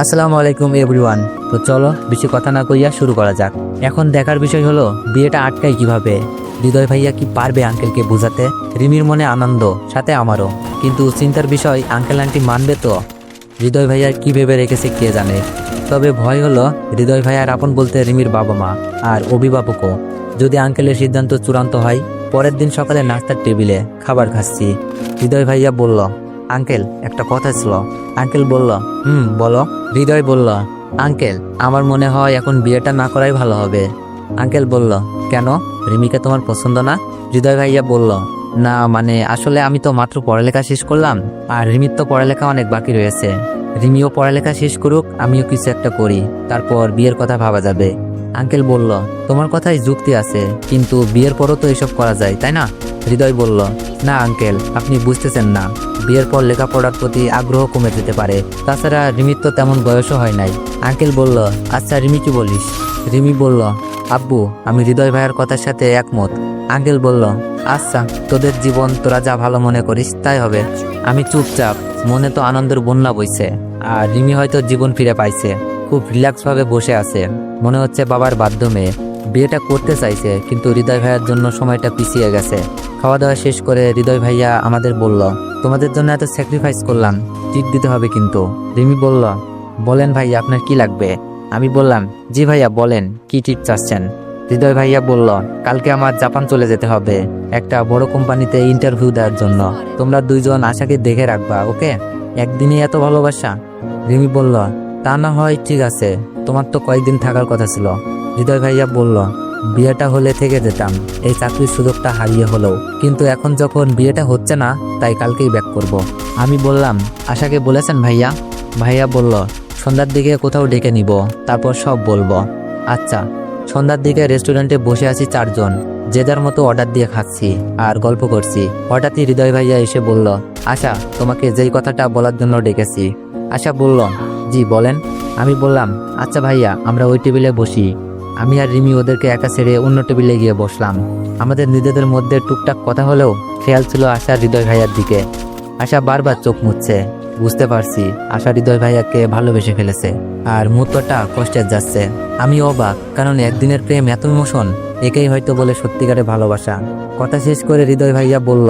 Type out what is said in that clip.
আসসালামু আলাইকুম এভরিওয়ান। তো চলো বেশি কথা না কইয়া শুরু করা যাক। এখন দেখার বিষয় হলো বিয়েটা আটকায় কিভাবে। হৃদয় ভাইয়া কি পারবে আঙ্কেলকে বোঝাতে? রিমির মনে আনন্দ, সাথে আমারও, কিন্তু চিন্তার বিষয় আঙ্কেল আন্টি মানবে তো? হৃদয় ভাইয়ার কি ভেবে রেখেছে কে জানে। তবে ভয় হলো হৃদয় ভাইয়ার আপন বলতে রিমির বাবা মা আর অভিভাবকও। যদি আঙ্কেলের সিদ্ধান্ত চূড়ান্ত হয়, পরের দিন সকালে নাস্তার টেবিলে খাবার খাচ্ছি। হৃদয় ভাইয়া বলল, আঙ্কেল একটা কথা ছিল। আঙ্কেল বলল, বলো। হৃদয় বলল, আঙ্কেল আমার মনে হয় এখন বিয়েটা না করাই ভালো হবে। আঙ্কেল বলল, কেন? রিমিকে তোমার পছন্দ না? হৃদয় ভাইয়া বলল, না মানে আসলে আমি তো মাত্র পড়ালেখা শেষ করলাম, আর রিমির তো পড়ালেখা অনেক বাকি রয়েছে। রিমিও পড়ালেখা শেষ করুক, আমিও কিছু একটা করি, তারপর বিয়ের কথা ভাবা যাবে। আঙ্কেল বলল, তোমার কথাই যুক্তি আছে, কিন্তু বিয়ের পরও তো এসব করা যায়, তাই না? হৃদয় বলল, না আঙ্কেল, আপনি বুঝতেছেন না, বিয়ের পর লেখাপড়ার প্রতি আগ্রহ কমে যেতে পারে, তাছাড়া রিমির তো তেমন বয়সও হয় নাই। আঙ্কেল বলল, আচ্ছা রিমি কি বলিস? রিমি বলল, আব্বু আমি হৃদয় ভাইয়ের কথার সাথে একমত। আঙ্কেল বলল, আচ্ছা তোদের জীবন তোরা যা ভালো মনে করিস তাই হবে। আমি চুপচাপ, মনে তো আনন্দের বন্যা বইছে। আর রিমি হয়তো জীবন ফিরে পাইছে, খুব রিল্যাক্স ভাবে বসে আছে, মনে হচ্ছে বাবার বাধ্য মেয়ে। বিয়েটা করতে চাইছে, কিন্তু হৃদয় ভাইয়ার জন্য সময়টা পিছিয়ে গেছে। খাওয়া দাওয়া শেষ করে হৃদয় ভাইয়া আমাদের বলল, তোমাদের জন্য এত স্যাক্রিফাইস করলাম, ট্রিট দিতে হবে কিন্তু। রিমি বলল, বলেন ভাইয়া আপনার কি লাগবে? আমি বললাম, জি ভাইয়া বলেন, কি ট্রিট চাচ্ছেন? হৃদয় ভাইয়া বলল, কালকে আমার জাপান চলে যেতে হবে একটা বড় কোম্পানিতে ইন্টারভিউ দেওয়ার জন্য। তোমরা দুইজন আশাকে দেখে রাখবা, ওকে? একদিনে এত ভালোবাসা? রিমি বলল, তা না হয় ঠিক আছে, তোমার তো কয়েকদিন থাকার কথা ছিল। হৃদয় ভাইয়া বলল, বিয়েটা হলে থেকে যেতাম, এই চাকরির সুযোগটা হারিয়ে হলেও, কিন্তু এখন যখন বিয়েটা হচ্ছে না, তাই কালকেই ব্যাক করব। আমি বললাম, আশাকে বলেছেন ভাইয়া? ভাইয়া বলল, সন্ধ্যার দিকে কোথাও ডেকে নিব, তারপর সব বলবো। আচ্ছা। সন্ধ্যার দিকে রেস্টুরেন্টে বসে আছি চারজন, যে যার মতো অর্ডার দিয়ে খাচ্ছি আর গল্প করছি। হঠাৎই হৃদয় ভাইয়া এসে বলল, আশা তোমাকে যেই কথাটা বলার জন্য ডেকেছি। আশা বলল, জি বলেন। আমি বললাম, আচ্ছা ভাইয়া আমরা ওই টেবিলে বসি। আমি আর রিমি ওদেরকে একা ছেড়ে অন্য টেবিলে গিয়ে বসলাম। আমাদের নিজেদের মধ্যে টুকটাক কথা হলেও খেয়াল ছিল আশা হৃদয় ভাইয়ার দিকে। আশা বারবার চোখ মুছছে, বুঝতে পারছি আশা হৃদয় ভাইয়াকে ভালোবেসে ফেলেছে, আর মুহূর্তটা কষ্টের যাচ্ছে। আমি অবাক, কারণ একদিনের প্রেম এত ইমোশন, একেই হয়তো বলে সত্যিকারের ভালোবাসা। কথা শেষ করে হৃদয় ভাইয়া বলল,